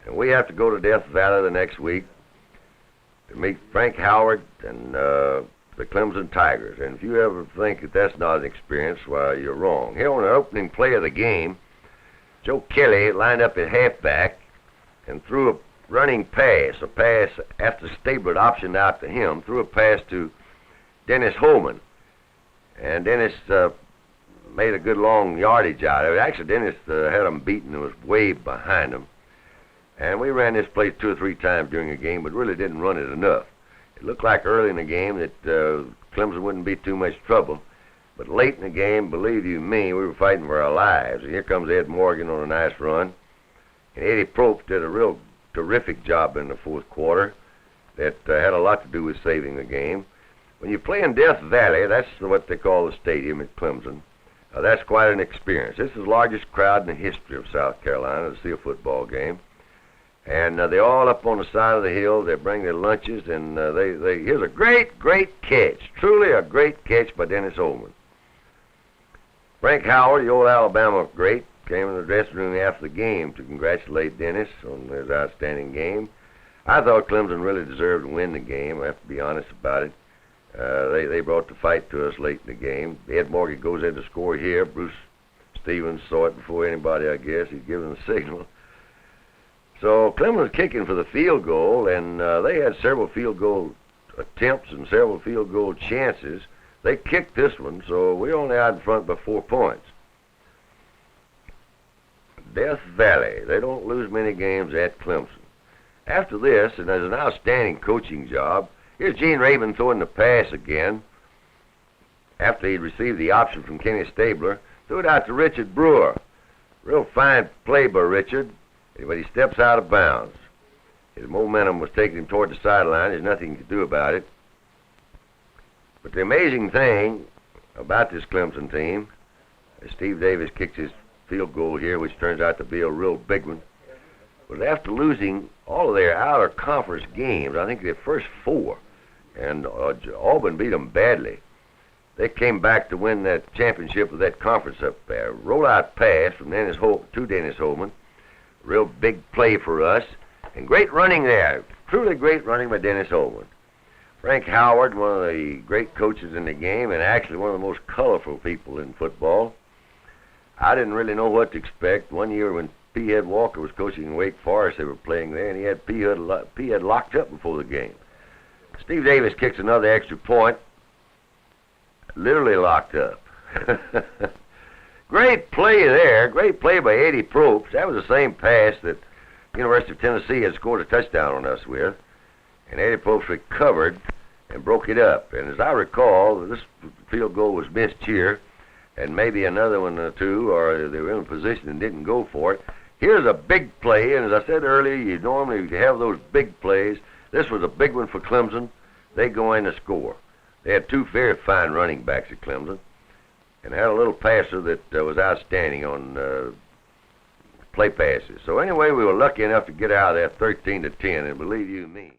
And we have to go to Death Valley the next week to meet Frank Howard and the Clemson Tigers. And if you ever think that that's not an experience, well, you're wrong. Here on the opening play of the game, Joe Kelly lined up at halfback and threw a running pass, after Stabler optioned out to him, threw a pass to Dennis Holman. And Dennis made a good long yardage out of it. Actually, Dennis had him beaten and was way behind him. And we ran this play 2 or 3 times during the game, but really didn't run it enough. It looked like early in the game that Clemson wouldn't be too much trouble. But late in the game, believe you me, we were fighting for our lives. And here comes Ed Morgan on a nice run. And Eddie Probst did a real terrific job in the fourth quarter that had a lot to do with saving the game. When you play in Death Valley, that's what they call the stadium at Clemson. That's quite an experience. This is the largest crowd in the history of South Carolina to see a football game. And they're all up on the side of the hill. They bring their lunches, and here's a great, great catch. Truly a great catch by Dennis Holman. Frank Howard, the old Alabama great, came in the dressing room after the game to congratulate Dennis on his outstanding game. I thought Clemson really deserved to win the game. I have to be honest about it. They brought the fight to us late in the game. Ed Morgan goes in to score here. Bruce Stevens saw it before anybody, I guess. He's given the signal. So Clemson was kicking for the field goal, and they had several field goal attempts and several field goal chances. They kicked this one, so we're only out in front by 4 points. Death Valley, they don't lose many games at Clemson. After this, and there's an outstanding coaching job, here's Gene Raven throwing the pass again. After he'd received the option from Kenny Stabler, threw it out to Richard Brewer. Real fine play by Richard, but he steps out of bounds. His momentum was taking him toward the sideline. There's nothing he could do about it. But the amazing thing about this Clemson team is Steve Davis kicks his field goal here, which turns out to be a real big one. But after losing all of their outer conference games, I think their first 4, and Auburn beat them badly, they came back to win that championship of that conference up there. Rollout pass from Dennis Holman. Real big play for us. And great running there. Truly great running by Dennis Holman. Frank Howard, one of the great coaches in the game, and actually one of the most colorful people in football. I didn't really know what to expect. One year when P. Ed Walker was coaching in Wake Forest, they were playing there, and he had P. Ed locked up before the game. Steve Davis kicks another extra point. Literally locked up. Great play there. Great play by Eddie Probst. That was the same pass that University of Tennessee had scored a touchdown on us with. And Eddie Probst recovered and broke it up. And as I recall, this field goal was missed here, and maybe another one or two, or they were in a position and didn't go for it. Here's a big play, and as I said earlier, you normally have those big plays. This was a big one for Clemson. They go in to score. They had 2 very fine running backs at Clemson, and had a little passer that was outstanding on play passes. So anyway, we were lucky enough to get out of there 13-10, and believe you me.